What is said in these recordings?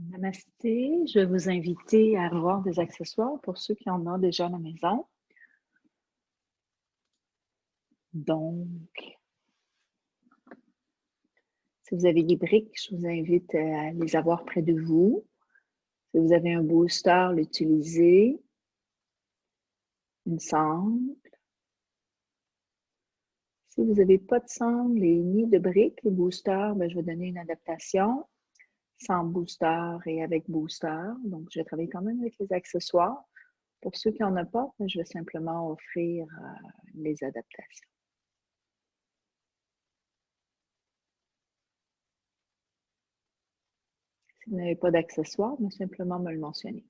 Namasté, je vais vous inviter à avoir des accessoires pour ceux qui en ont déjà à la maison. Donc, si vous avez des briques, je vous invite à les avoir près de vous. Si vous avez un booster, l'utiliser. Une sangle. Si vous n'avez pas de sangle et ni de briques, les boosters, je vais donner une adaptation sans booster et avec booster. Donc, je vais travailler quand même avec les accessoires. Pour ceux qui n'en ont pas, je vais simplement offrir les adaptations. Si vous n'avez pas d'accessoires, simplement me le mentionner.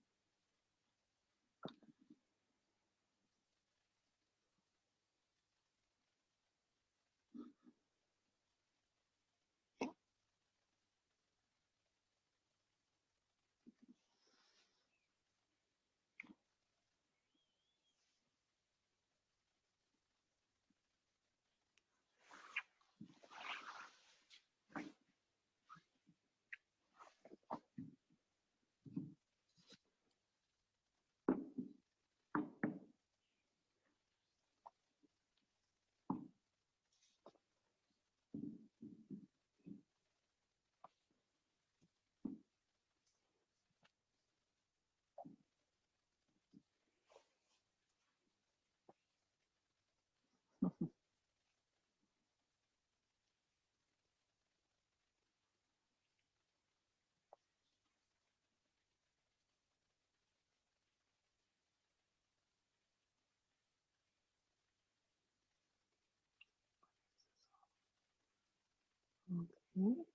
Okay.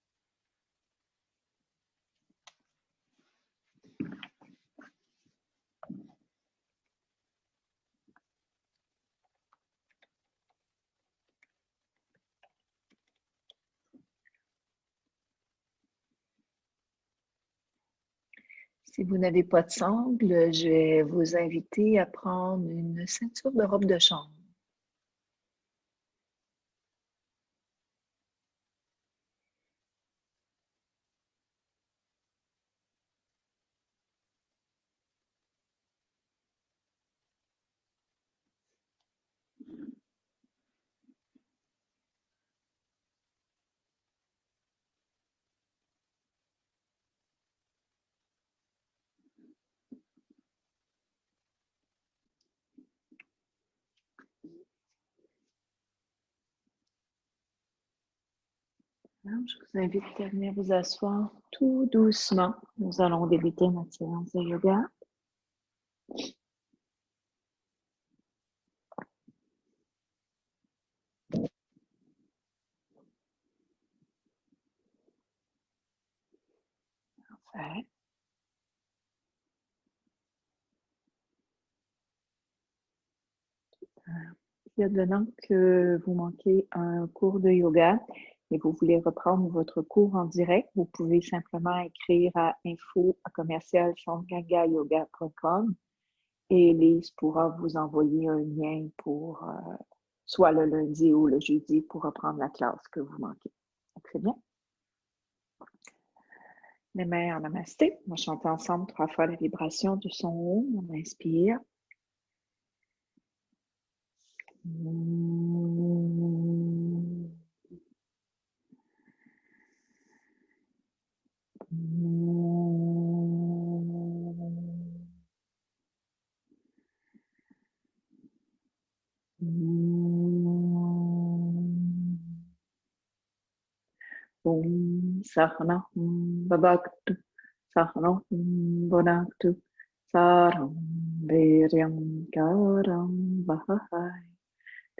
Si vous n'avez pas de sangle, je vais vous inviter à prendre une ceinture de robe de chambre. Alors, je vous invite à venir vous asseoir tout doucement. Nous allons débuter notre séance de yoga. Parfait. Si advenant que vous manquez un cours de yoga et vous voulez reprendre votre cours en direct, vous pouvez simplement écrire à info@centregagayoga.com et Lise pourra vous envoyer un lien pour soit le lundi ou le jeudi pour reprendre la classe que vous manquez. Très bien. Les mains en namasté. On va chanter ensemble 3 fois la vibration du son haut. On inspire. Om Sahana Babaktu Sahana Bonaktu Saram Viryam Karam Vahai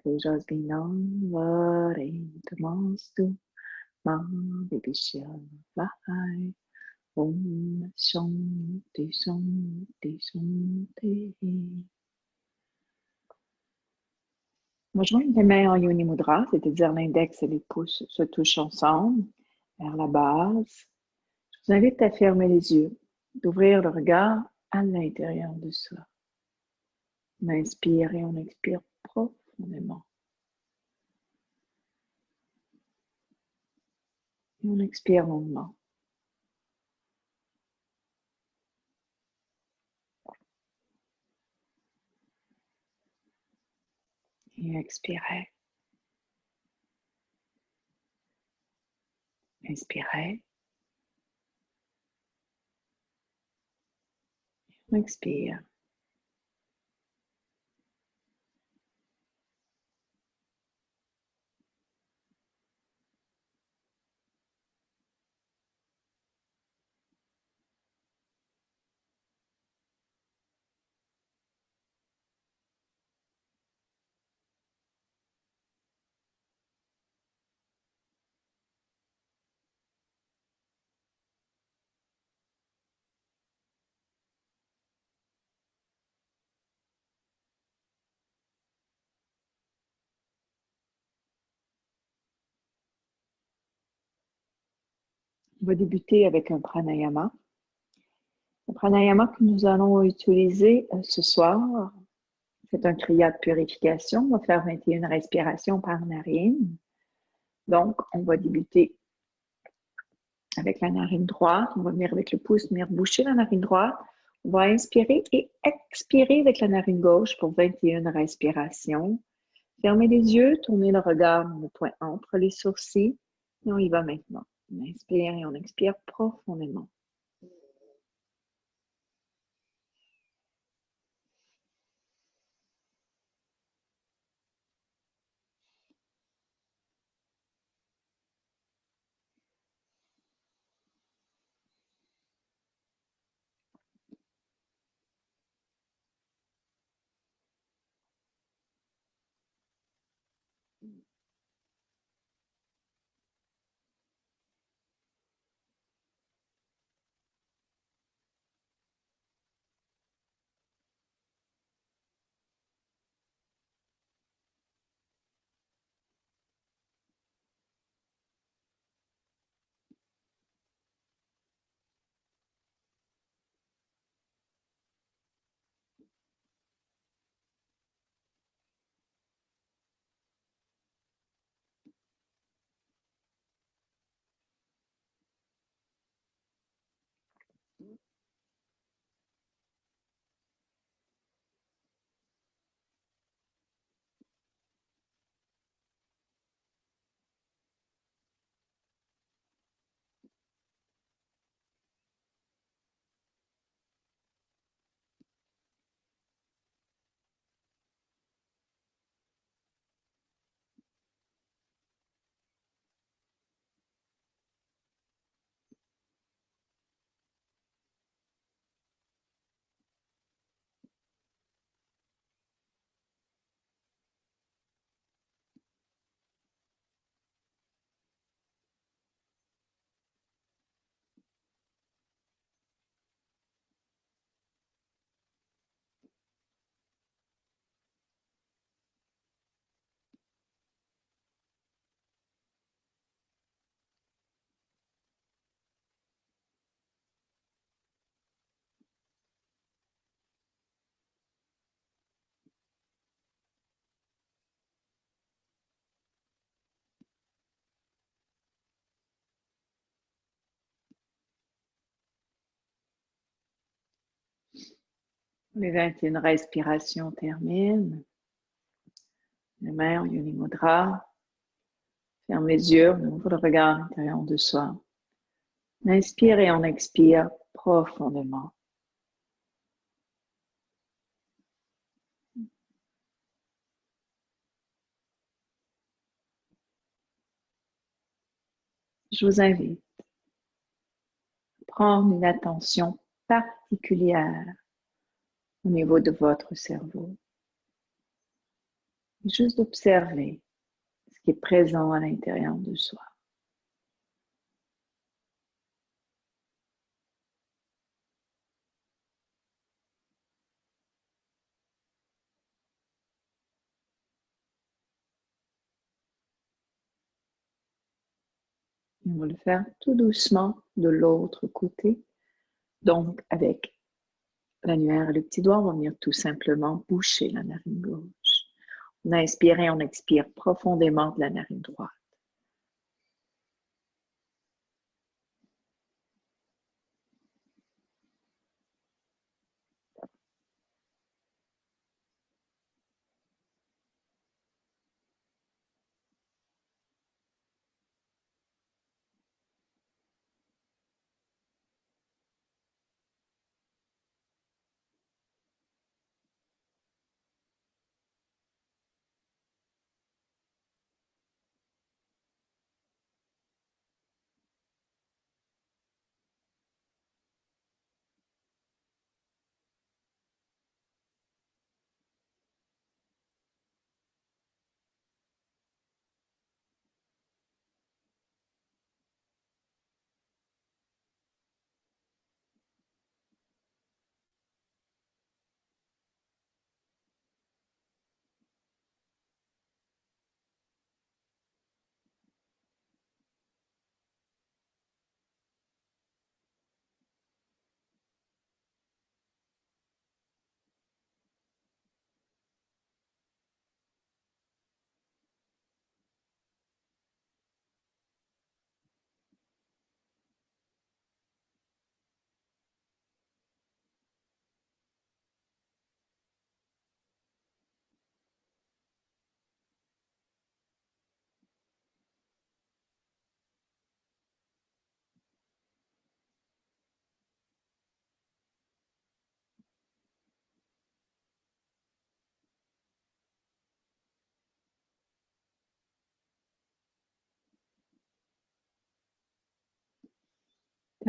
Tejasvinam Varentamastu Ma Vibhishya Vahai Om Shanti Shanti Shanti. On va joindre les mains en Yoni Mudra, c'est-à-dire l'index et les pouces se touchent ensemble vers la base. Je vous invite à fermer les yeux, d'ouvrir le regard à l'intérieur de soi. On inspire et on expire profondément. Et on expire longuement. Et expirez. Inspirez. Expire. On va débuter avec un pranayama. Le pranayama que nous allons utiliser ce soir, c'est un kriya de purification. On va faire 21 respirations par narine. Donc, on va débuter avec la narine droite. On va venir avec le pouce, venir boucher la narine droite. On va inspirer et expirer avec la narine gauche pour 21 respirations. Fermez les yeux, tournez le regard dans le point entre les sourcils. Et on y va maintenant. On inspire et on expire profondément. Les 21 respirations terminent. Les mains en Yoni Mudra. Ferme les yeux, on ouvre le regard à l'intérieur de soi. On inspire et on expire profondément. Je vous invite à prendre une attention particulière au niveau de votre cerveau. Juste d'observer ce qui est présent à l'intérieur de soi. On va le faire tout doucement de l'autre côté. Donc, avec l'annulaire et le petit doigt, on va venir tout simplement boucher la narine gauche. On inspire et on expire profondément de la narine droite.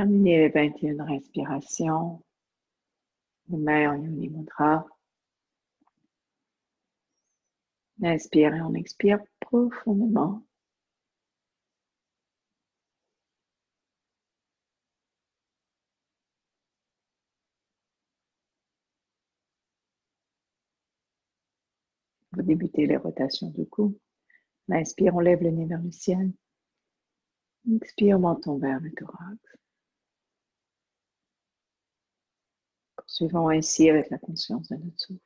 Terminez les 21 respirations. Les mains en Yoni Mudra. Inspire et on expire profondément. Vous débutez les rotations du cou. Inspire, on lève le nez vers le ciel. Expire, menton vers le thorax. Poursuivons ainsi avec la conscience de notre souffle.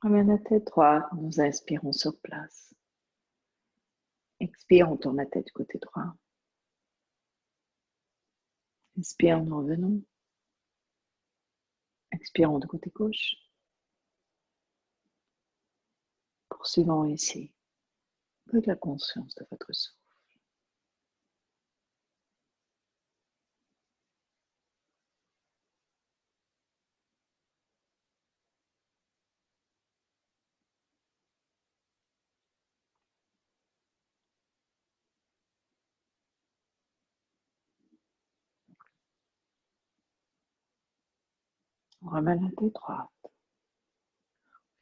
Ramène la tête droite, nous inspirons sur place. Expire, on tourne la tête du côté droit. Inspire, nous revenons. Expirons du côté gauche. Poursuivons ici avec la conscience de votre souffle. On ramène la tête droite.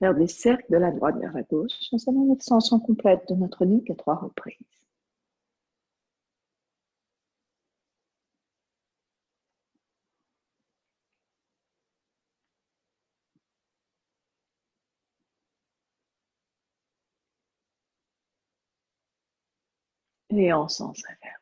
Faire des cercles de la droite vers la gauche. Nous allons l'extension complète de notre nuque à 3 reprises. Et en sens inverse.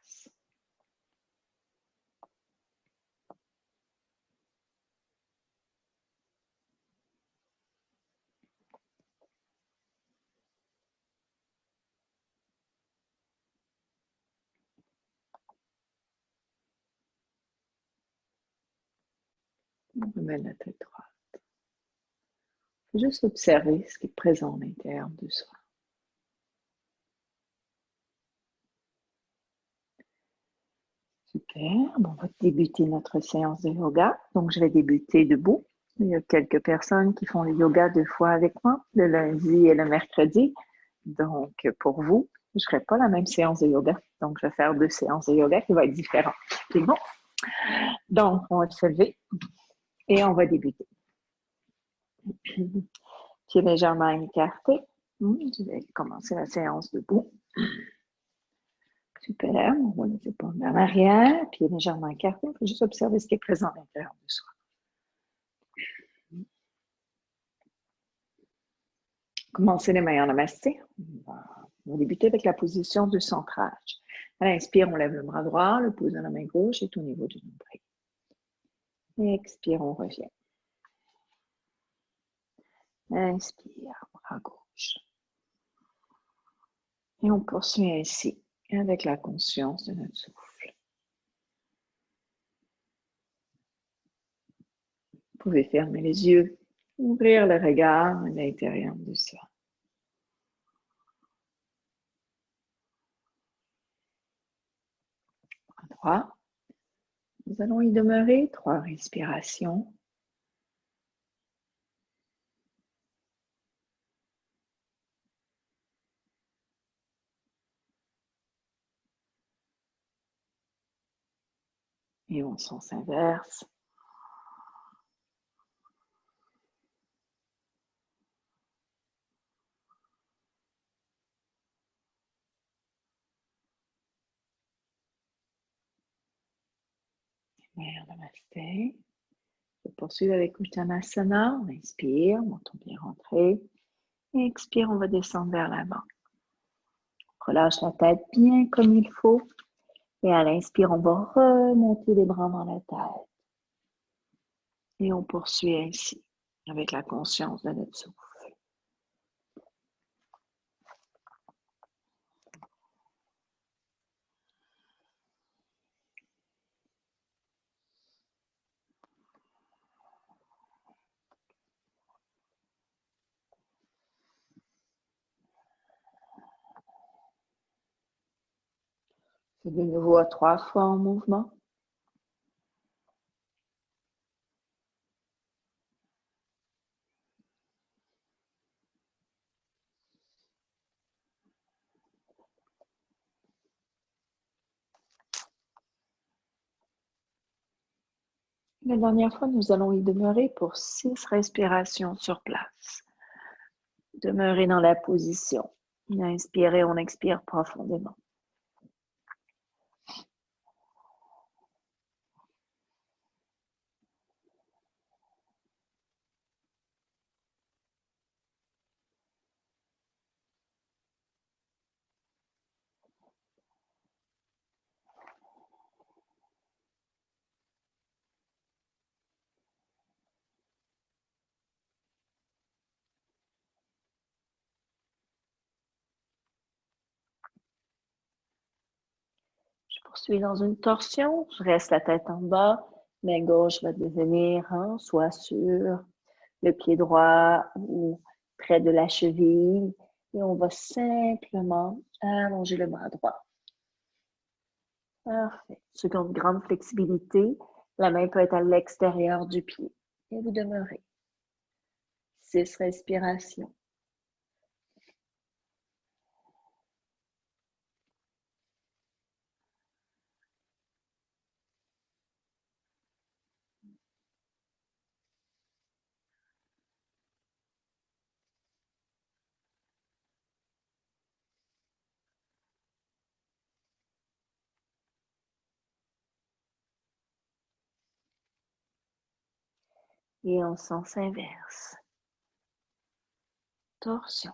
On ramène la tête droite. Juste observer ce qui est présent à l'intérieur de soi. Super. Bon, on va débuter notre séance de yoga. Donc, je vais débuter debout. Il y a quelques personnes qui font le yoga 2 fois avec moi, le lundi et le mercredi. Donc, pour vous, je ne ferai pas la même séance de yoga. Donc, je vais faire 2 séances de yoga qui vont être différentes. C'est bon? Donc, on va se lever et on va débuter. Pieds légèrement écartés. Je vais commencer la séance debout. Super. On va les épaules en arrière, pieds légèrement écartés. Il faut juste observer ce qui est présent à l'intérieur de soi. Commencez les mains en namasté. On va débuter avec la position de centrage. À l'inspire, on lève le bras droit, le pouce de la main gauche est au niveau du nombril. Et expire, on revient. Inspire, bras gauche. Et on poursuit ainsi avec la conscience de notre souffle. Vous pouvez fermer les yeux, ouvrir le regard à l'intérieur de soi. Bras droit. Nous allons y demeurer 3 respirations. Et en sens inverse. Namasté. Je poursuis avec Uttanasana. On inspire, menton bien rentré. Et expire, on va descendre vers l'avant. Relâche la tête bien comme il faut. Et à l'inspire, on va remonter les bras dans la tête. Et on poursuit ainsi avec la conscience de notre souffle. Fais de nouveau à 3 fois en mouvement. La dernière fois, nous allons y demeurer pour 6 respirations sur place. Demeurez dans la position. Inspirez, on expire profondément. Je poursuis dans une torsion. Je reste la tête en bas. Main gauche va devenir soit sur le pied droit ou près de la cheville. Et on va simplement allonger le bras droit. Parfait. Ceux qui ont une grande flexibilité, la main peut être à l'extérieur du pied. Et vous demeurez. 6 respirations. Et en sens inverse. Torsion.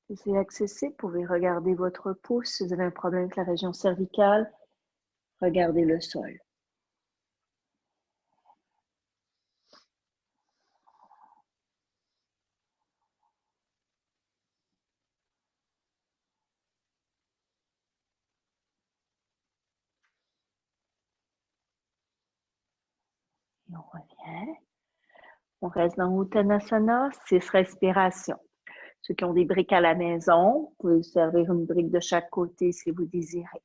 Si c'est accessible, vous pouvez regarder votre pouce. Si vous avez un problème avec la région cervicale, regardez le sol. Et on revient. On reste dans Uttanasana, 6 respirations. Ceux qui ont des briques à la maison, vous pouvez servir une brique de chaque côté si vous désirez.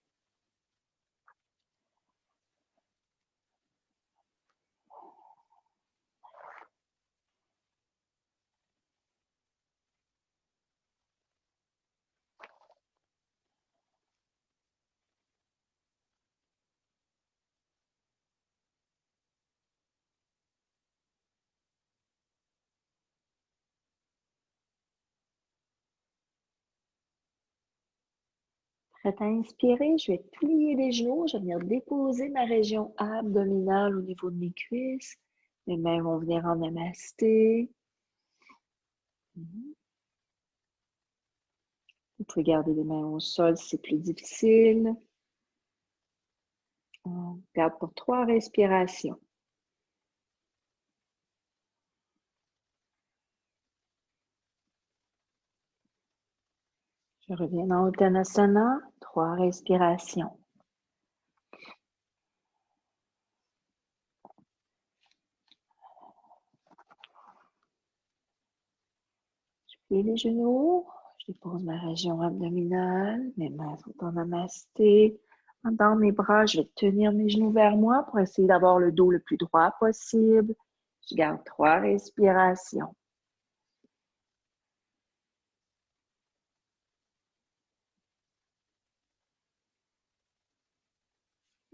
Prête à inspirer, je vais plier les genoux, je vais venir déposer ma région abdominale au niveau de mes cuisses. Mes mains vont venir en namasté. Vous pouvez garder les mains au sol si c'est plus difficile. On garde pour 3 respirations. Je reviens dans Uttanasana, 3 respirations. Je plie les genoux, je dépose ma région abdominale, mes mains sont en namasté. Dans mes bras, je vais tenir mes genoux vers moi pour essayer d'avoir le dos le plus droit possible. Je garde 3 respirations.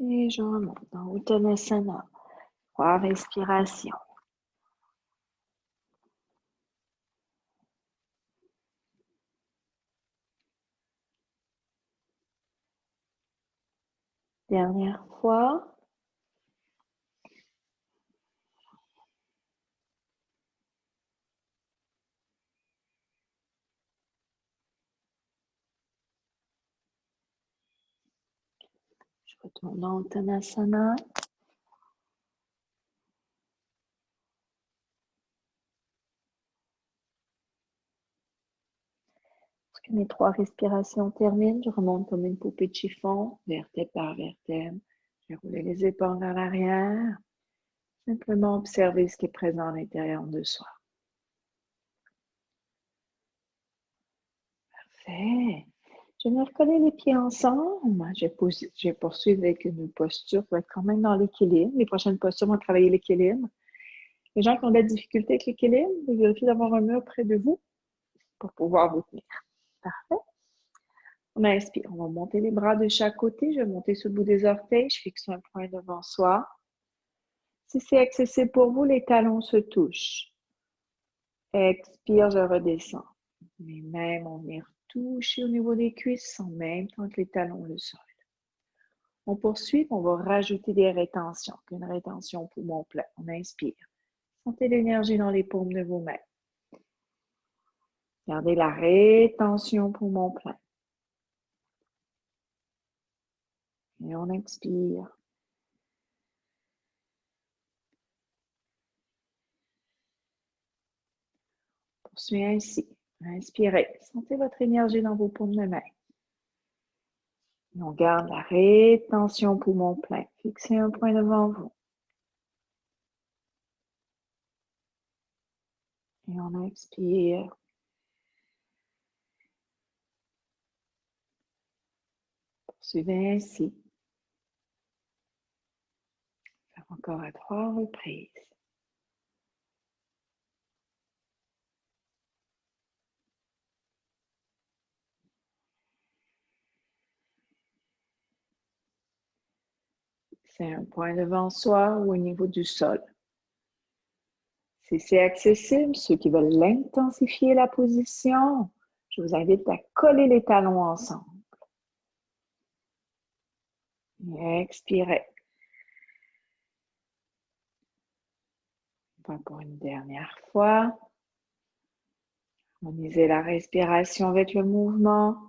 Et je remonte dans Uttanasana. 3 respirations. Dernière fois. Je retourne dans Uttanasana. Lorsque mes 3 respirations terminent, je remonte comme une poupée de chiffon, vertèbre par vertèbre. Je roule les épaules vers l'arrière. Simplement observer ce qui est présent à l'intérieur de soi. Parfait. Je vais recoller les pieds ensemble. Je vais poursuivre avec une posture qui va être quand même dans l'équilibre. Les prochaines postures vont travailler l'équilibre. Les gens qui ont de la difficulté avec l'équilibre, vérifiez d'avoir un mur près de vous pour pouvoir vous tenir. Parfait. On inspire. On va monter les bras de chaque côté. Je vais monter sur le bout des orteils. Je fixe un point devant soi. Si c'est accessible pour vous, les talons se touchent. Expire, je redescends. Mes mains vont venir toucher au niveau des cuisses en même temps que les talons le sol. On poursuit, on va rajouter des rétentions. Une rétention poumon plein. On inspire. Sentez l'énergie dans les paumes de vos mains. Gardez la rétention poumon plein. Et on expire. Poursuivez ainsi. Inspirez. Sentez votre énergie dans vos paumes de main. Et on garde la rétention poumon plein. Fixez un point devant vous. Et on expire. Poursuivez ainsi. Faire encore à 3 reprises. C'est un point devant soi ou au niveau du sol. Si c'est accessible, ceux qui veulent intensifier la position, je vous invite à coller les talons ensemble. Et expirez. Pour une dernière fois. Harmonisez la respiration avec le mouvement.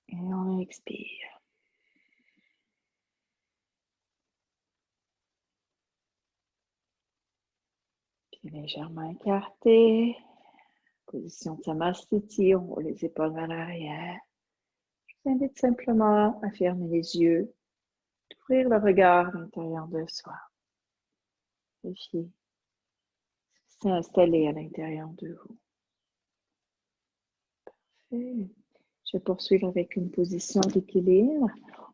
Et on expire. Puis légèrement écarté. Position de Samastiti, on roule les épaules vers l'arrière. Je vous invite simplement à fermer les yeux, d'ouvrir le regard à l'intérieur de soi. Vérifiez ce qui s'est installé à l'intérieur de vous. Parfait. Je vais poursuivre avec une position d'équilibre.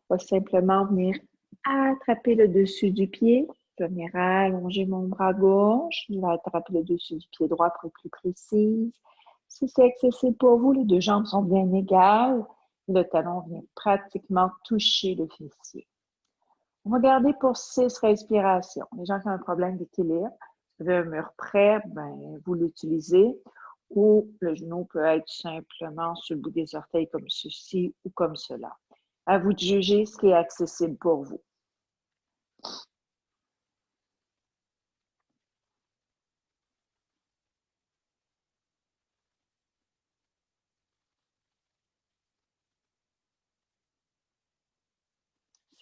On va simplement venir attraper le dessus du pied. Je vais venir allonger mon bras gauche. Je vais attraper le dessus du pied droit pour être plus précise. Si c'est accessible pour vous, les deux jambes sont bien égales. Le talon vient pratiquement toucher le fessier. On va garder pour 6 respirations. Les gens qui ont un problème d'équilibre, vous avez un mur prêt, vous l'utilisez. Ou le genou peut être simplement sur le bout des orteils comme ceci ou comme cela. À vous de juger ce qui est accessible pour vous.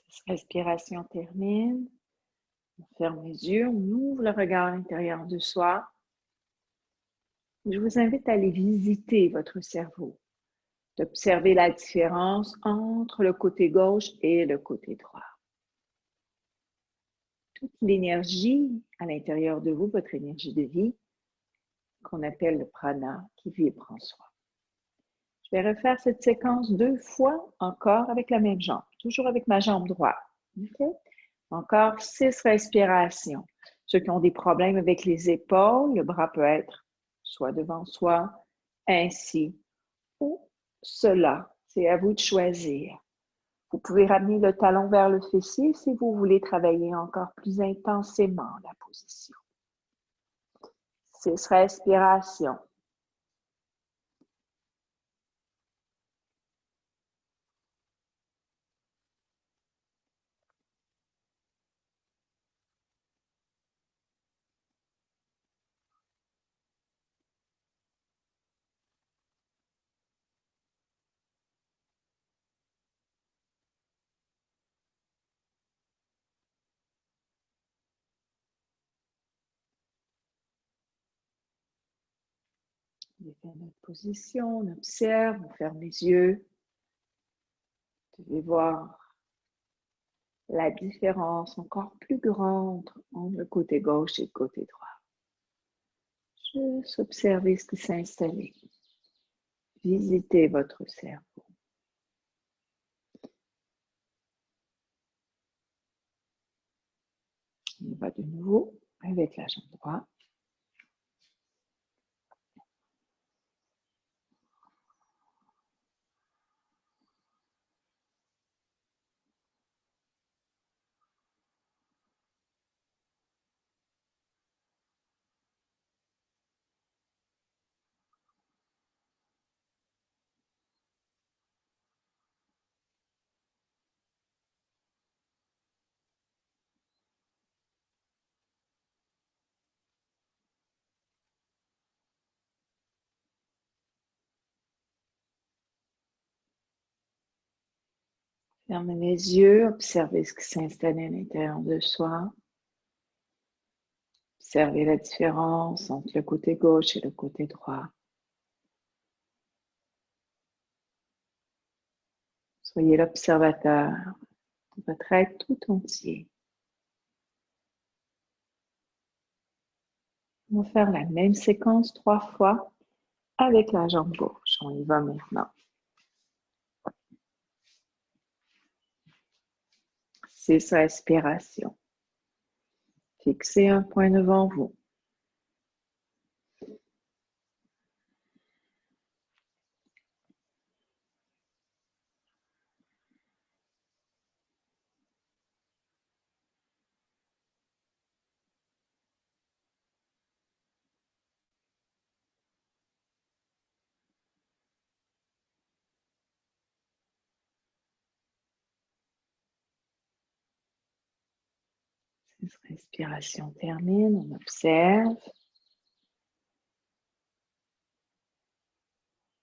Cette respiration termine. On ferme les yeux, on ouvre le regard à l'intérieur de soi. Je vous invite à aller visiter votre cerveau, d'observer la différence entre le côté gauche et le côté droit. Toute l'énergie à l'intérieur de vous, votre énergie de vie, qu'on appelle le prana, qui vibre en soi. Je vais refaire cette séquence 2 fois encore avec la même jambe, toujours avec ma jambe droite. Okay? Encore 6 respirations. Ceux qui ont des problèmes avec les épaules, le bras peut être soit devant soi, ainsi, ou cela. C'est à vous de choisir. Vous pouvez ramener le talon vers le fessier si vous voulez travailler encore plus intensément la position. 6 respirations. On défait notre position, on observe, on ferme les yeux. Vous devez voir la différence encore plus grande entre le côté gauche et le côté droit. Juste observez ce qui s'est installé. Visitez votre cerveau. On va de nouveau avec la jambe droite. Fermez les yeux, observez ce qui s'est installé à l'intérieur de soi. Observez la différence entre le côté gauche et le côté droit. Soyez l'observateur de votre être tout entier. On va faire la même séquence 3 fois avec la jambe gauche. On y va maintenant. C'est sa respiration. Fixez un point devant vous. Cette respiration termine, on observe.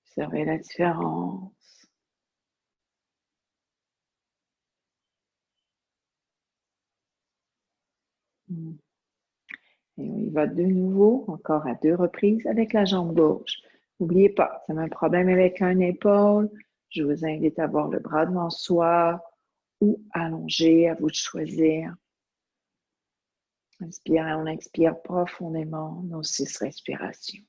Observez la différence. Et on y va de nouveau, encore à 2 reprises avec la jambe gauche. N'oubliez pas, si vous avez un problème avec une épaule, je vous invite à avoir le bras devant soi ou allongé, à vous de choisir. Inspirez, on expire profondément nos 6 respirations.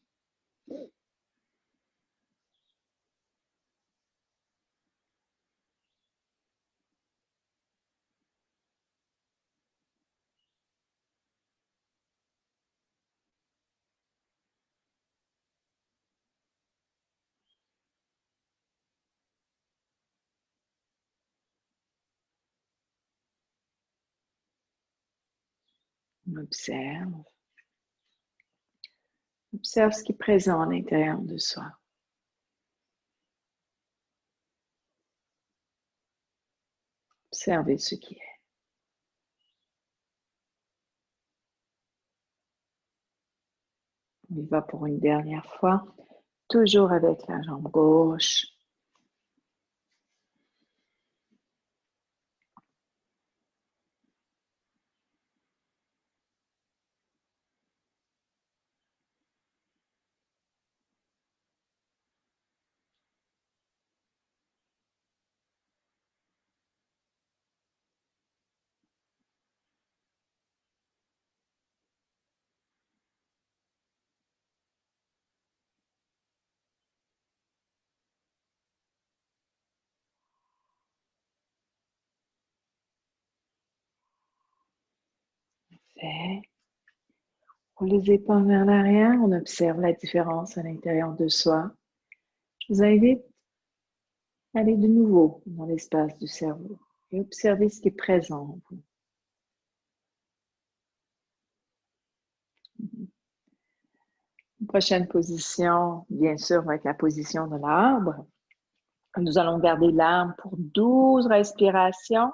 On observe. Observe ce qui est présent à l'intérieur de soi. Observez ce qui est. On y va pour une dernière fois, toujours avec la jambe gauche. Fait. Roule les épaules vers l'arrière, on observe la différence à l'intérieur de soi. Je vous invite à aller de nouveau dans l'espace du cerveau et observer ce qui est présent en vous. Une prochaine position, bien sûr, va être la position de l'arbre. Nous allons garder l'arbre pour 12 respirations.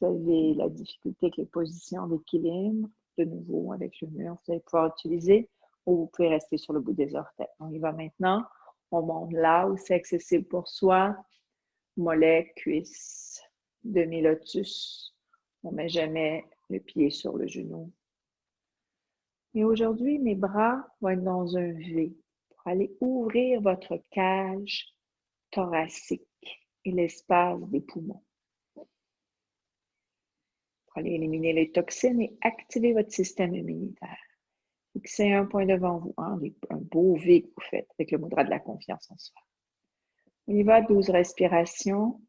Vous avez la difficulté avec les positions d'équilibre, de nouveau avec le mur, vous allez pouvoir utiliser ou vous pouvez rester sur le bout des orteils. On y va maintenant. On monte là où c'est accessible pour soi. Mollet, cuisse, demi-lotus. On ne met jamais le pied sur le genou. Et aujourd'hui, mes bras vont être dans un V pour aller ouvrir votre cage thoracique et l'espace des poumons. Pour aller éliminer les toxines et activer votre système immunitaire. Fixez un point devant vous, hein, un beau V que vous faites avec le mudra de la confiance en soi. On y va, 12 respirations.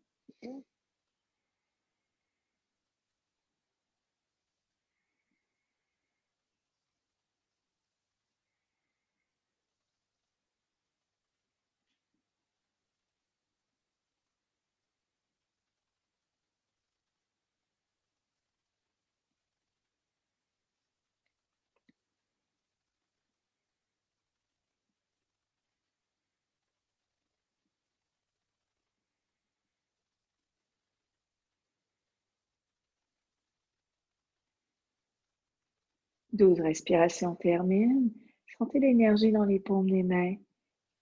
12 respirations terminent. Sentez l'énergie dans les paumes des mains.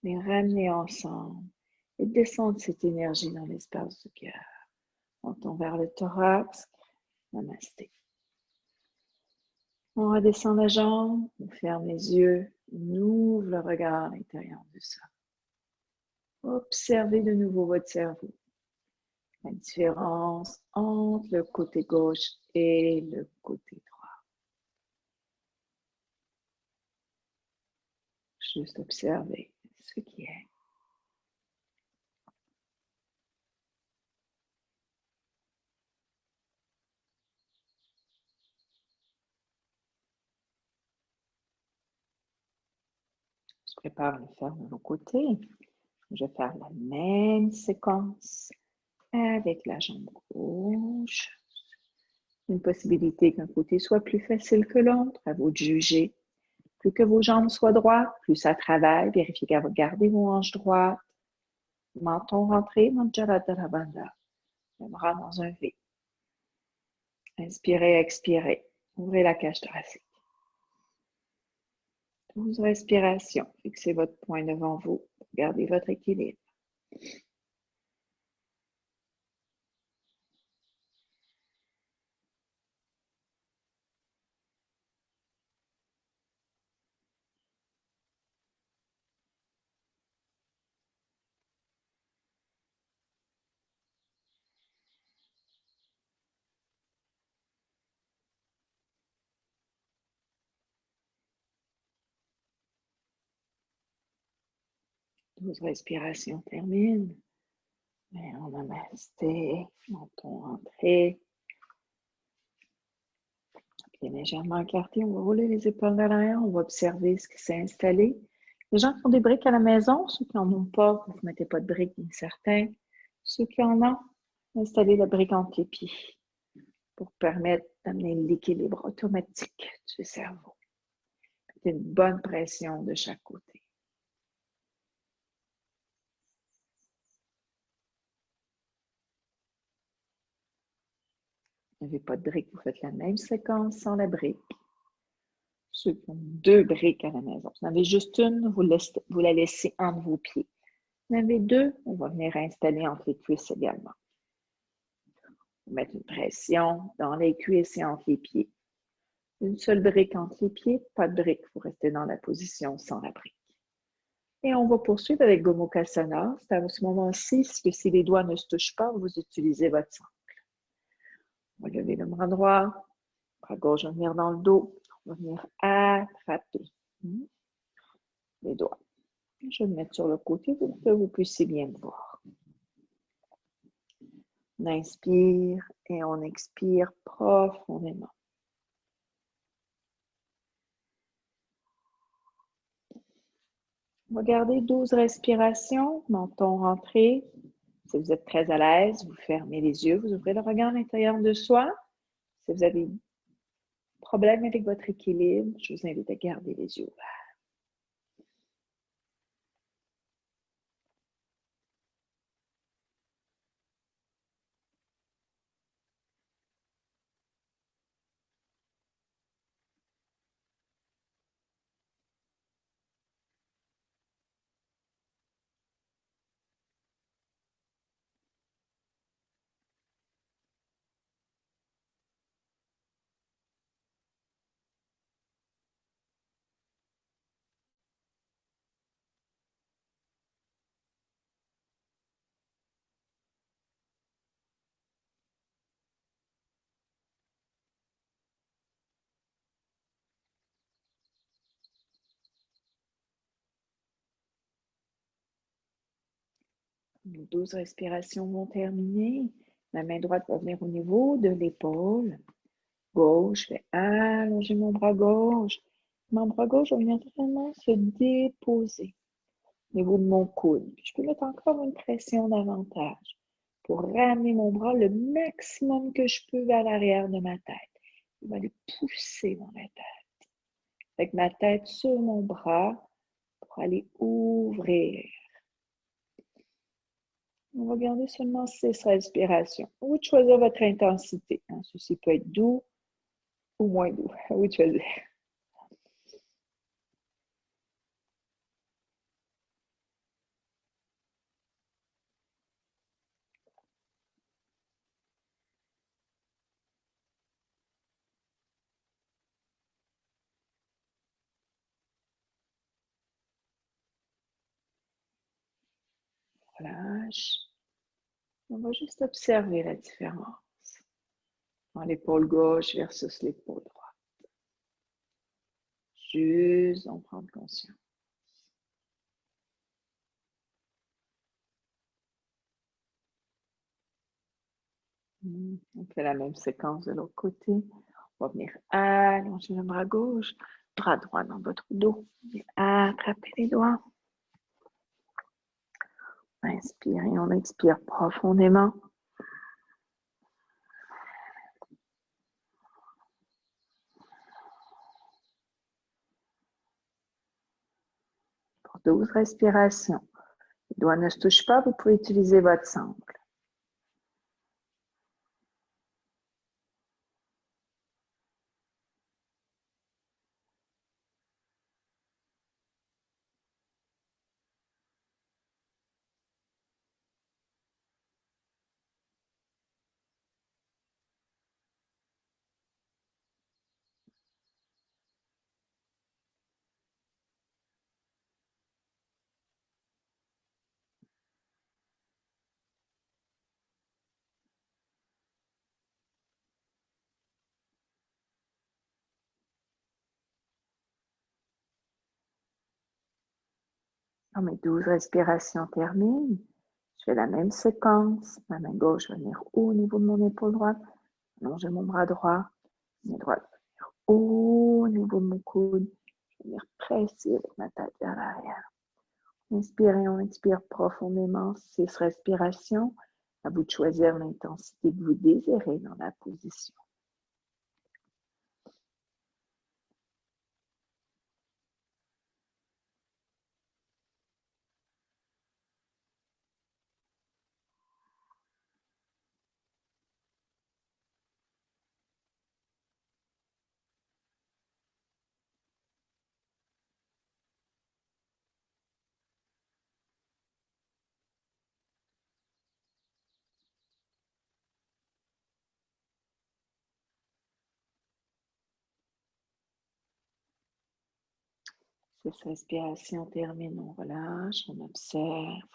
Les ramener ensemble et descendre cette énergie dans l'espace du cœur. Montons vers le thorax. Namasté. On redescend la jambe, on ferme les yeux, on ouvre le regard à l'intérieur de ça. Observez de nouveau votre cerveau. La différence entre le côté gauche et le côté droit. Juste observer ce qui est. Je prépare le faire de l'autre côté. Je vais faire la même séquence avec la jambe gauche. Une possibilité qu'un côté soit plus facile que l'autre, à vous de juger. Plus que vos jambes soient droites, plus ça travaille. Vérifiez qu'à garder vos hanches droites. Menton rentré dans Jaladhara Bandha. Le bras dans un V. Inspirez, expirez. Ouvrez la cage thoracique. 12 respirations. Fixez votre poing devant vous. Gardez votre équilibre. Douze respirations terminent. Et on namasté. Menton rentré. Pieds légèrement écartés. On va rouler les épaules vers l'arrière. On va observer ce qui s'est installé. Les gens qui ont des briques à la maison, ceux qui n'en ont pas, vous ne mettez pas de briques, certains. Ceux qui en ont, installez la brique entre les pieds pour permettre d'amener l'équilibre automatique du cerveau. Mettez une bonne pression de chaque côté. Vous n'avez pas de brique, vous faites la même séquence sans la brique. Ceux qui ont deux briques à la maison, vous en avez juste une, vous la laissez entre vos pieds. Vous en avez deux, on va venir installer entre les cuisses également. Vous mettre une pression dans les cuisses et entre les pieds. Une seule brique entre les pieds, pas de brique, vous restez dans la position sans la brique. Et on va poursuivre avec Gomukhasana. C'est à ce moment-ci, si les doigts ne se touchent pas, vous utilisez votre sang. On va lever le bras droit, le bras gauche va venir dans le dos. On va venir attraper les doigts. Je vais me mettre sur le côté pour que vous puissiez bien me voir. On inspire et on expire profondément. On va garder 12 respirations, menton rentré. Si vous êtes très à l'aise, vous fermez les yeux, vous ouvrez le regard à l'intérieur de soi. Si vous avez des problèmes avec votre équilibre, je vous invite à garder les yeux ouverts. Nos 12 respirations vont terminer. La main droite va venir au niveau de l'épaule gauche. Je vais allonger mon bras gauche. Mon bras gauche va venir vraiment se déposer au niveau de mon coude. Je peux mettre encore une pression davantage pour ramener mon bras le maximum que je peux vers l'arrière de ma tête. Il va aller pousser dans la tête. Avec ma tête sur mon bras pour aller ouvrir. On va garder seulement 6 respirations. À vous de choisir votre intensité. Ceci peut être doux ou moins doux. À vous de choisir. Relâche. On va juste observer la différence dans l'épaule gauche versus l'épaule droite. Juste en prendre conscience. On fait la même séquence de l'autre côté. On va venir allonger le bras gauche, bras droit dans votre dos. Attrapez les doigts. Inspirez, on expire profondément. Pour 12 respirations. Les doigts ne se touchent pas, vous pouvez utiliser votre sangle. Quand mes 12 respirations terminent, je fais la même séquence. Ma main gauche va venir au niveau de mon épaule droite. Allonger mon bras droit. Ma droite va venir au niveau de mon coude. Je vais venir presser avec ma tête vers l'arrière. Inspirez, on expire profondément. 6 respirations. À vous de choisir l'intensité que vous désirez dans la position. Cette respiration termine, on relâche, on observe.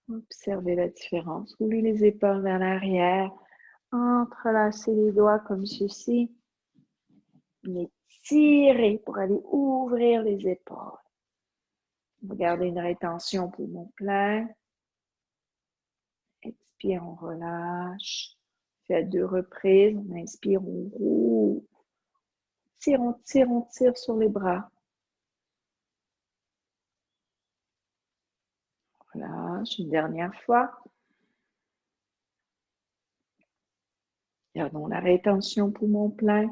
Observez la différence. Roulez les épaules vers l'arrière. Entrelacez les doigts comme ceci. Mais tirez pour aller ouvrir les épaules. Vous gardez une rétention poumon plein. Expire, on relâche. Fait à 2 reprises. On inspire, on roule. On tire sur les bras. Relâche une dernière fois. Gardons la rétention poumon plein.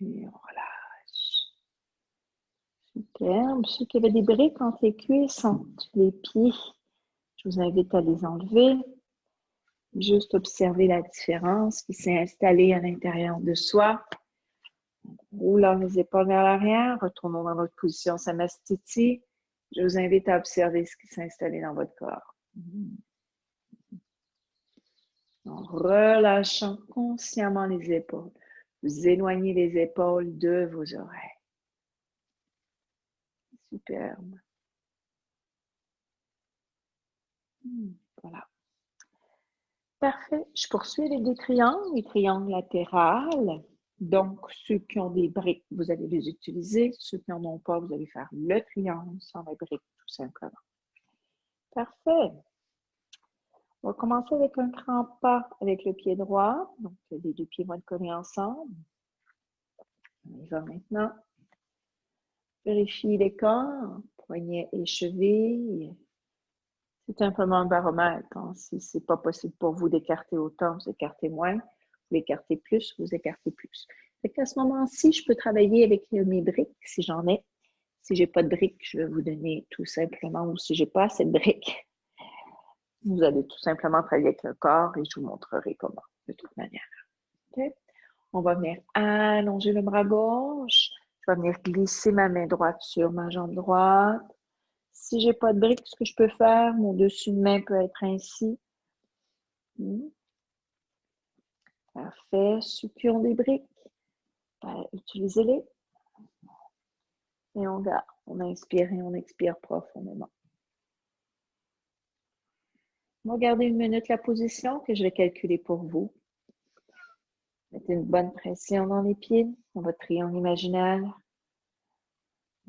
Et on relâche. Superbe. Ceux qui avaient des briques entre les cuisses, entre les pieds, je vous invite à les enlever. Juste observer la différence qui s'est installée à l'intérieur de soi. Roulant les épaules vers l'arrière, retournons dans votre position Samastiti. Je vous invite à observer ce qui s'est installé dans votre corps. En relâchant consciemment les épaules, vous éloignez les épaules de vos oreilles. Superbe. Voilà. Parfait. Je poursuis avec des triangles, les triangles latérales. Donc, ceux qui ont des briques, vous allez les utiliser. Ceux qui n'en ont pas, vous allez faire le triangle sans la brique, tout simplement. Parfait. On va commencer avec un grand pas avec le pied droit. Donc, les deux pieds vont être collés ensemble. On y va maintenant. Vérifiez les corps, poignets et chevilles. C'est simplement un baromètre. Hein. Si ce n'est pas possible pour vous d'écarter autant, vous écartez moins. Vous écartez plus, vous écartez plus. Fait qu'à ce moment-ci, je peux travailler avec mes briques, si j'en ai. Si je n'ai pas de briques, je vais vous donner tout simplement, ou si je n'ai pas assez de briques, vous allez tout simplement travailler avec le corps et je vous montrerai comment, de toute manière. Okay? On va venir allonger le bras gauche. Je vais venir glisser ma main droite sur ma jambe droite. Si je n'ai pas de briques, ce que je peux faire, mon dessus de main peut être ainsi. Parfait. Ceux qui ont des briques, utilisez-les. Et on garde. On inspire et on expire profondément. On va garder 1 minute la position que je vais calculer pour vous. Mettez une bonne pression dans les pieds, dans votre triangle imaginaire.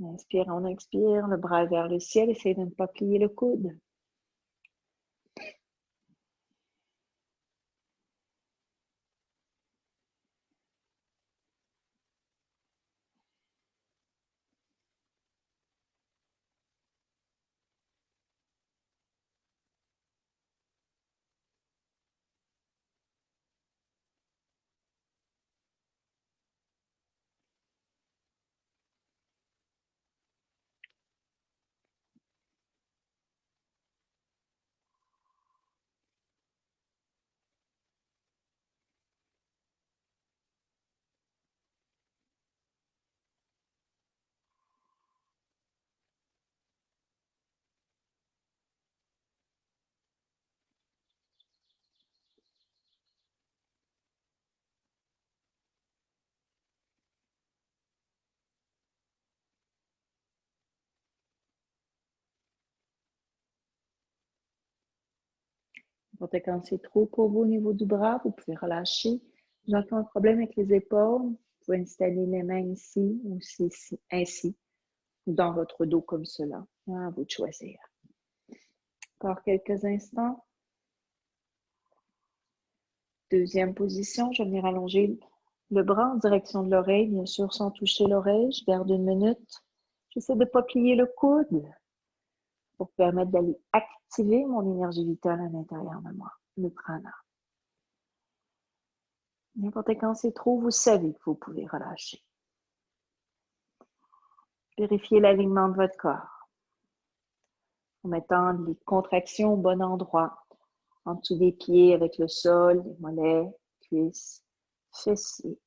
On inspire, on expire, le bras vers le ciel. Essayez de ne pas plier le coude. Quand c'est trop pour vous au niveau du bras, vous pouvez relâcher. Vous avez un problème avec les épaules, vous pouvez installer les mains ici ou ici, ainsi, ou dans votre dos comme cela. À vous de choisir. Encore quelques instants. Deuxième position, je vais venir allonger le bras en direction de l'oreille, bien sûr sans toucher l'oreille. Je garde 1 minute. J'essaie de ne pas plier le coude pour permettre d'aller activer mon énergie vitale à l'intérieur de moi, le prana. N'importe quand c'est trop, vous savez que vous pouvez relâcher. Vérifiez l'alignement de votre corps en mettant les contractions au bon endroit, en dessous des pieds avec le sol, les mollets, cuisses, fessiers.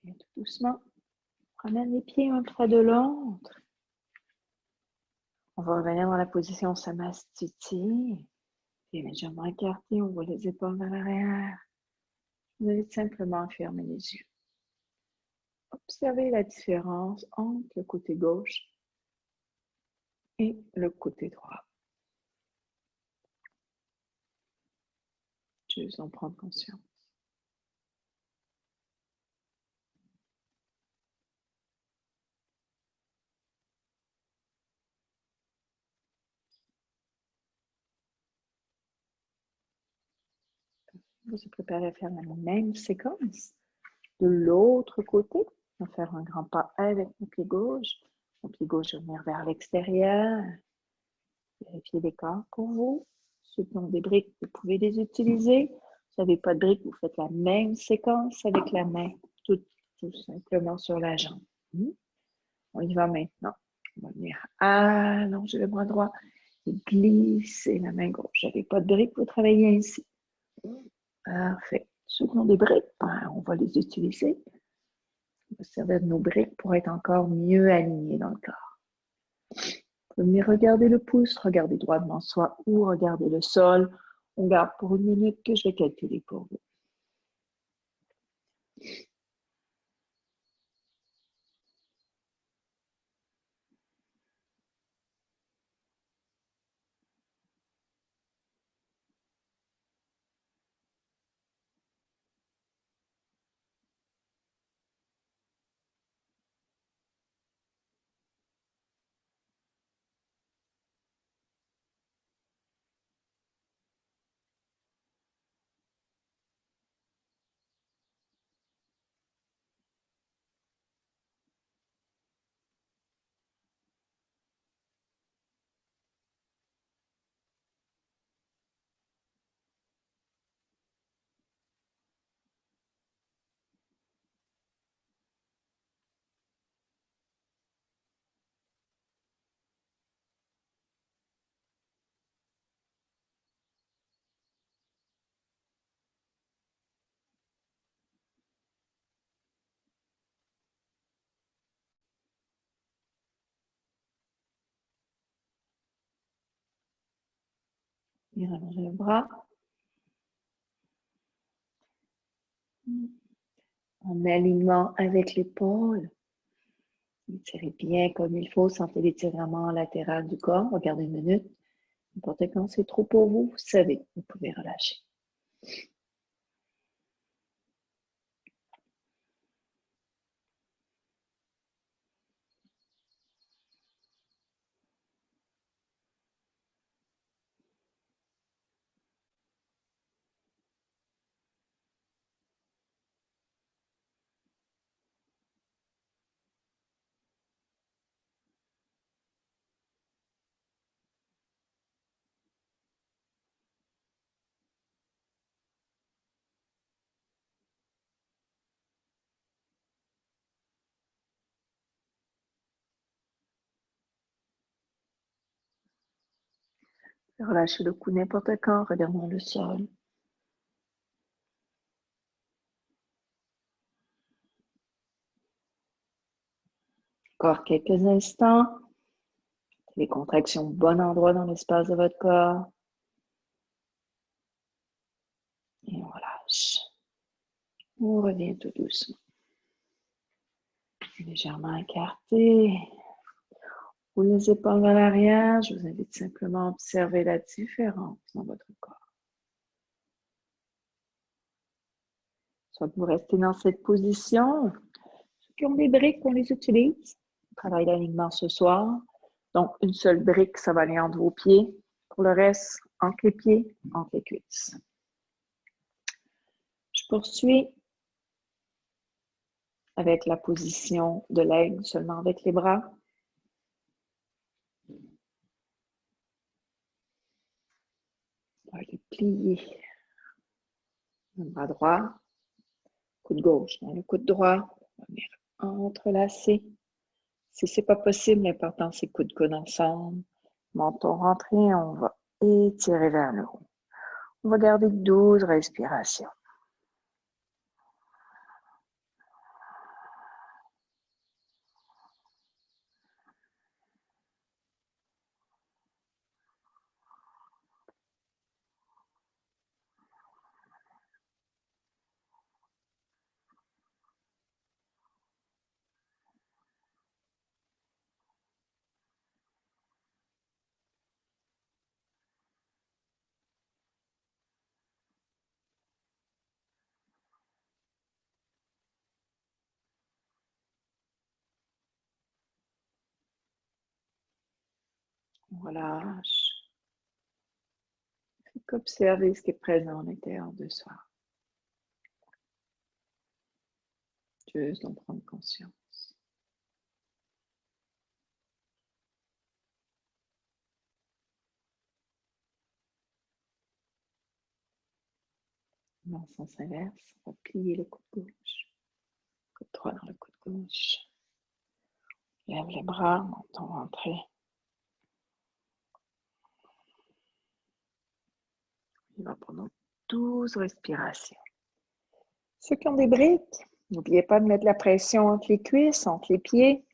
Et tout doucement, ramène les pieds un près de l'autre. On va revenir dans la position Samastiti. Pieds légèrement écartés, on voit les épaules vers l'arrière. Vous allez simplement fermer les yeux. Observez la différence entre le côté gauche et le côté droit. Juste en prendre conscience. Vous vous préparez à faire la même séquence. De l'autre côté, on va faire un grand pas avec mon pied gauche. Mon pied gauche va venir vers l'extérieur. Vérifiez les corps pour vous. Ceux qui ont des briques, vous pouvez les utiliser. Si vous n'avez pas de briques, vous faites la même séquence avec la main, tout simplement sur la jambe. On y va maintenant. On va venir allonger le bras droit et glisser la main gauche. Si vous n'avez pas de briques, vous travaillez ainsi. Parfait. Ceux qui ont des briques, on va les utiliser. On va se servir de nos briques pour être encore mieux alignés dans le corps. Vous pouvez venir regarder le pouce, regarder droit devant soi ou regarder le sol. On garde pour 1 minute que je vais calculer pour vous. Et rallongez le bras. En alignement avec l'épaule. Étirez bien comme il faut, sentez l'étirement latéral du corps. Regardez 1 minute. N'importe quand c'est trop pour vous, vous savez, vous pouvez relâcher. Relâchez le cou n'importe quand, regardons le sol. Encore quelques instants. Les contractions au bon endroit dans l'espace de votre corps. Et on relâche. On revient tout doucement. Légèrement écarté. Roulez les épaules vers l'arrière. Je vous invite simplement à observer la différence dans votre corps. Soit vous restez dans cette position. Ceux qui ont des briques, on les utilise. On travaille l'alignement ce soir. Donc, une seule brique, ça va aller entre vos pieds. Pour le reste, entre les pieds, entre les cuisses. Je poursuis avec la position de l'aigle, seulement avec les bras. On va les plier. Le bras droit, coude gauche dans le coude droit. On va venir entrelacer. Si ce n'est pas possible, l'important c'est coude ensemble. Menton rentré, on va étirer vers le haut. On va garder 12 respirations. On relâche. Observez ce qui est présent à l'intérieur de soi. Juste d'en prendre conscience. Dans le sens inverse, on va plier le coude gauche. Coude droit dans le coude gauche. Lève les bras, menton rentré. Il va prendre 12 respirations. Ceux qui ont des briques, n'oubliez pas de mettre la pression entre les cuisses, entre les pieds.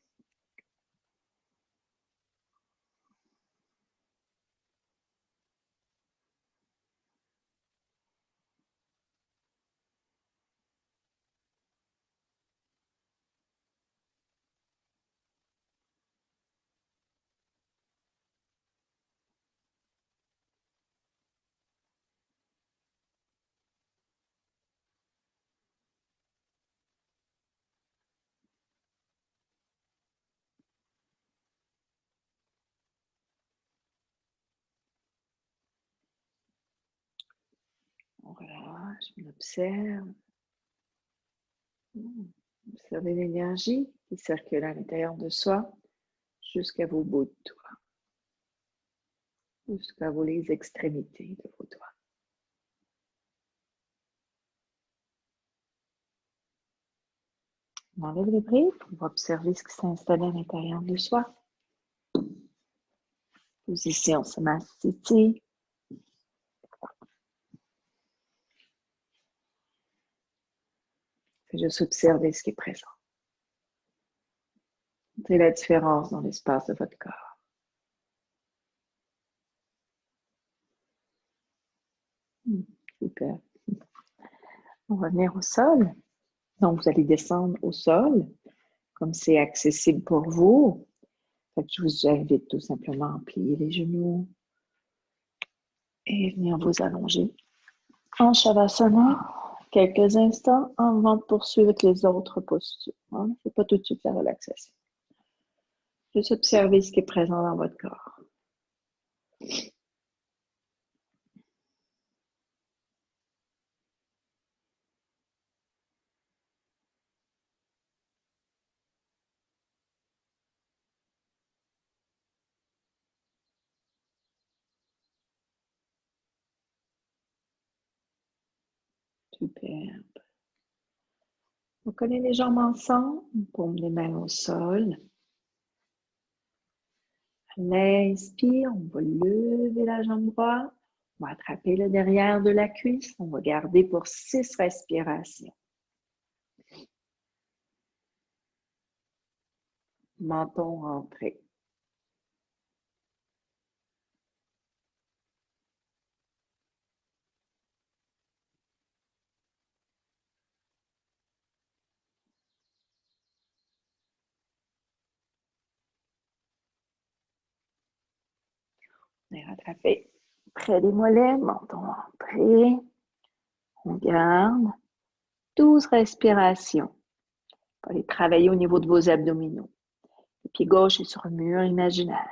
Je m'observe. Observez l'énergie qui circule à l'intérieur de soi jusqu'à vos bouts de doigts, jusqu'à les extrémités de vos doigts. On enlève les briques, on va observer ce qui s'est installé à l'intérieur de soi. Position Samasthiti. C'est juste observer ce qui est présent. C'est la différence dans l'espace de votre corps. Super. On va venir au sol. Donc, vous allez descendre au sol, comme c'est accessible pour vous. Fait que je vous invite tout simplement à plier les genoux et venir vous allonger en Shavasana quelques instants avant de poursuivre avec les autres postures. Hein? C'est pas tout de suite la relaxation. Juste observer ce qui est présent dans votre corps. Superbe. Vous collez les jambes ensemble, paume les mains au sol. À l'inspire, on va lever la jambe droite. On va attraper le derrière de la cuisse. On va garder pour 6 respirations. Menton rentré. On est rattrapé près des mollets, menton rentré. On garde 12 respirations. On va aller travailler au niveau de vos abdominaux. Le pied gauche est sur un mur imaginaire.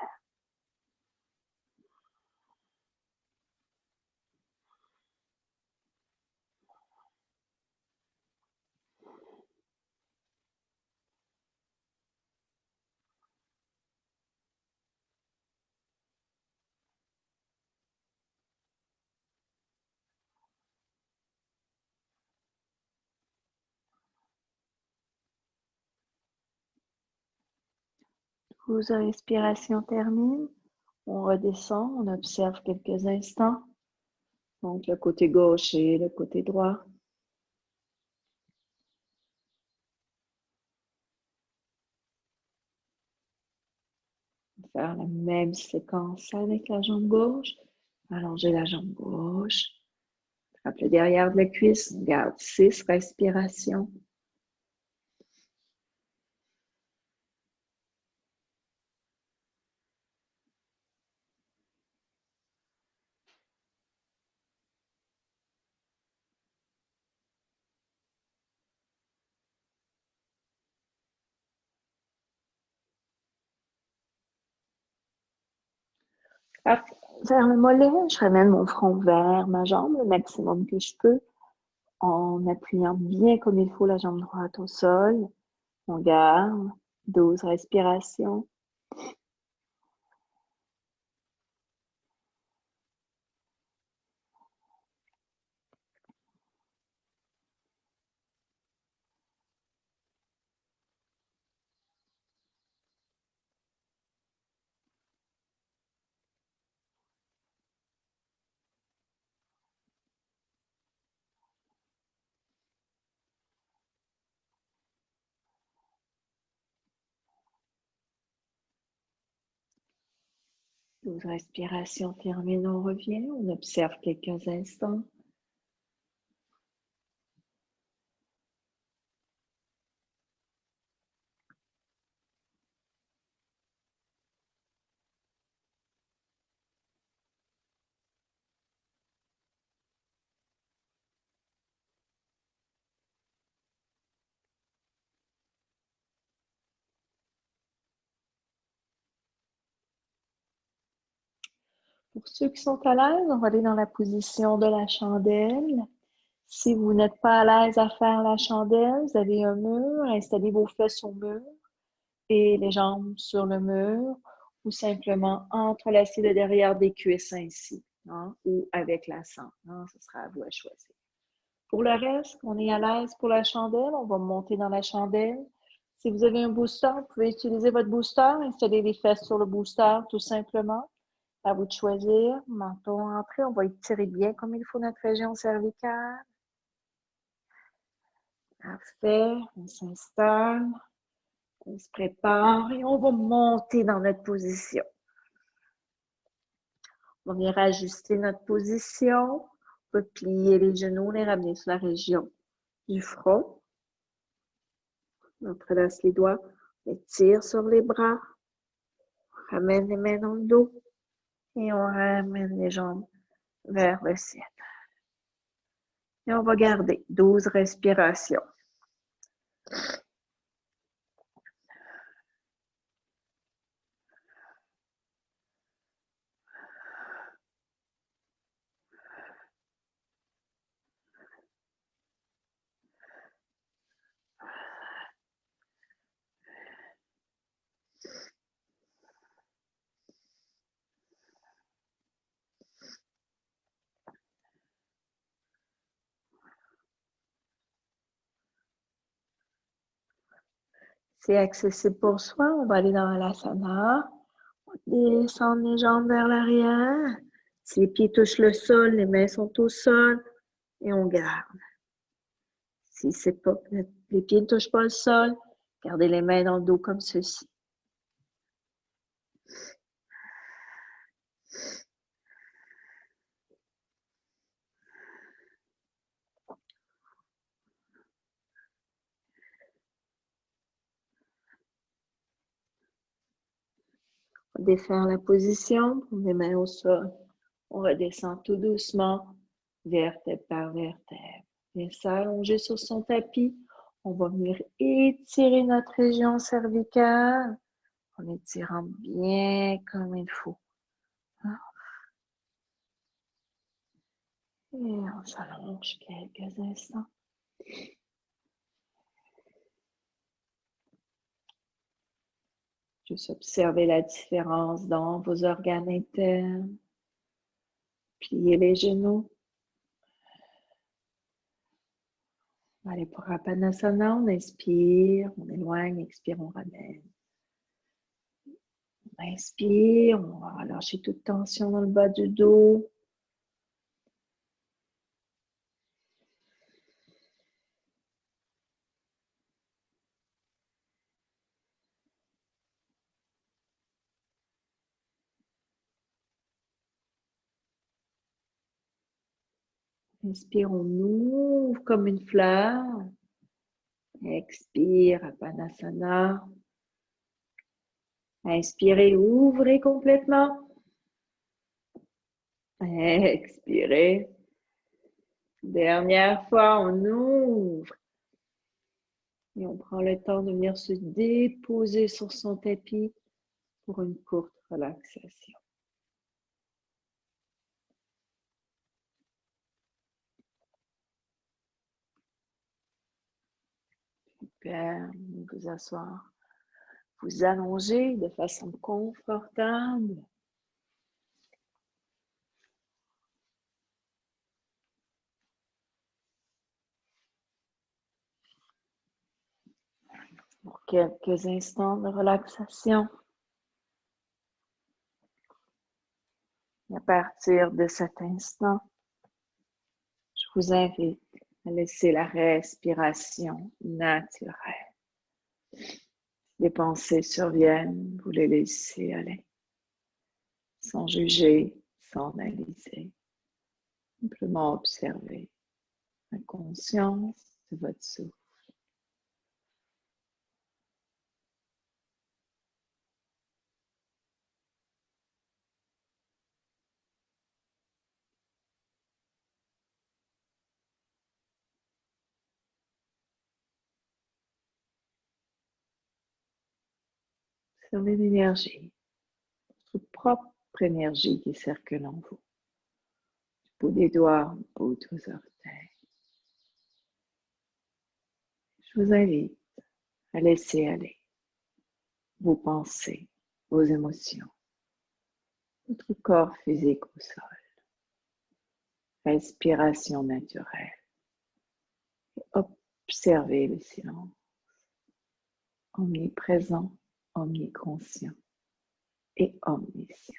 Vos respirations terminent. On redescend, on observe quelques instants. Donc, le côté gauche et le côté droit. Faire la même séquence avec la jambe gauche. Allonger la jambe gauche. Attrape le derrière de la cuisse. On garde 6 respirations. Hop, vers le mollet, je ramène mon front vers ma jambe le maximum que je peux en appuyant bien comme il faut la jambe droite au sol. On garde 12 respirations. Douze respirations terminées, on revient, on observe quelques instants. Pour ceux qui sont à l'aise, on va aller dans la position de la chandelle. Si vous n'êtes pas à l'aise à faire la chandelle, vous avez un mur, installez vos fesses au mur et les jambes sur le mur ou simplement entrelacer le derrière des cuisses ainsi, hein, ou avec la sangle. Hein, ce sera à vous à choisir. Pour le reste, on est à l'aise pour la chandelle, on va monter dans la chandelle. Si vous avez un booster, vous pouvez utiliser votre booster, installer les fesses sur le booster tout simplement. À vous de choisir. Menton entré, on va étirer bien comme il faut notre région cervicale. Parfait, on s'installe, on se prépare et on va monter dans notre position. On va venir ajuster notre position. On peut plier les genoux, les ramener sur la région du front. On relâche les doigts, on tire sur les bras. On ramène les mains dans le dos et on ramène les jambes vers le ciel. Et on va garder 12 respirations. C'est accessible pour soi. On va aller dans l'asana. On descend les jambes vers l'arrière. Si les pieds touchent le sol, les mains sont au sol et on garde. Si c'est pas, les pieds ne touchent pas le sol, gardez les mains dans le dos comme ceci. On défaire la position, on les mains au sol. On redescend tout doucement, vertèbre par vertèbre. Bien s'allonger sur son tapis. On va venir étirer notre région cervicale en étirant bien comme il faut. Et on s'allonge quelques instants. Juste observer la différence dans vos organes internes. Pliez les genoux. Allez pour Apanasana, on inspire, on éloigne, expire, on ramène. On inspire, on va relâcher toute tension dans le bas du dos. Inspire, on ouvre comme une fleur. Expire, Apanasana. Inspirez, ouvrez complètement. Expirez. Dernière fois, on ouvre. Et on prend le temps de venir se déposer sur son tapis pour une courte relaxation. Super, vous asseoir. Vous allonger de façon confortable. Pour quelques instants de relaxation. Et à partir de cet instant, je vous invite à laisser la respiration naturelle. Les pensées surviennent, vous les laissez aller, sans juger, sans analyser. Simplement observer la conscience de votre souffle. Observez l'énergie, votre propre énergie qui circule en vous. Du bout des doigts, au bout de vos orteils. Je vous invite à laisser aller vos pensées, vos émotions, votre corps physique au sol, respiration naturelle. Observez le silence, omniprésent, omniconscient et omniscient.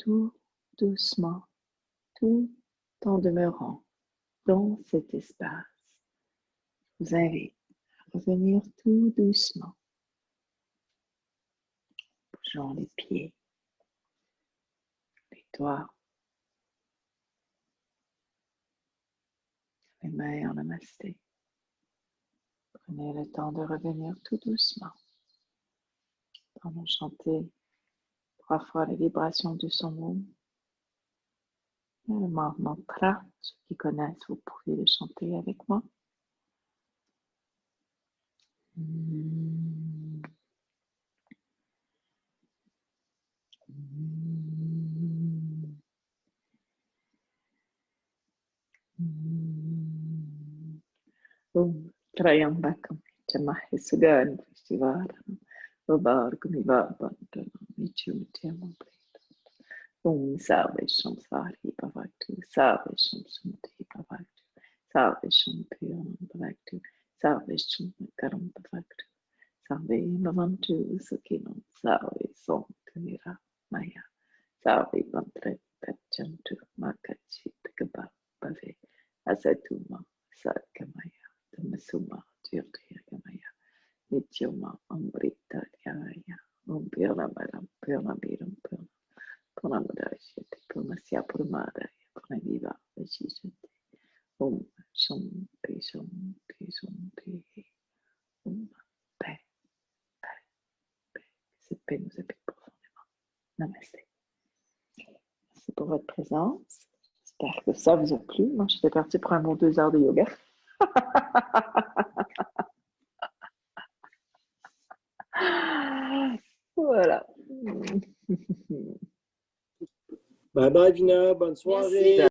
Tout doucement, tout en demeurant dans cet espace, je vous invite à revenir tout doucement, bougeant les pieds, les doigts, les mains en namasté. Prenez le temps de revenir tout doucement. Pendant chanter 3 fois les vibrations du son. Le mantra, ceux qui connaissent, vous pouvez le chanter avec moi. Trayambakam Chamahisugan Festival Babar Gumivaban Michum Salvation Sari Bhavaktu, Salvation Sumati Bhavaktu, Salvation Piyon Bhavaktu, Salvation Karam Bhavaktu, Salve Bhavantu Sukinam, Salve Som Kamira Maya, Salve Vantre Pachantu Makachi Pikaba Bhave, Asatuma Satkamaya, Tamasuma Tirtya Gamaya, Nityoma Amrita Yaya, Umpiramaram Piramiram Piram. Purnamudachyate, Purnasya Purmadaya, Purnaviva Vajishate, Om Shanti Shanti Shanti, Om paix, paix, paix. Cette paix nous habite profondément. Namaste. Merci pour votre présence. J'espère que ça vous a plu. Moi, j'étais partie pour un bon 2 heures de yoga. Voilà. Bye bye Vina, bonne soirée. Merci.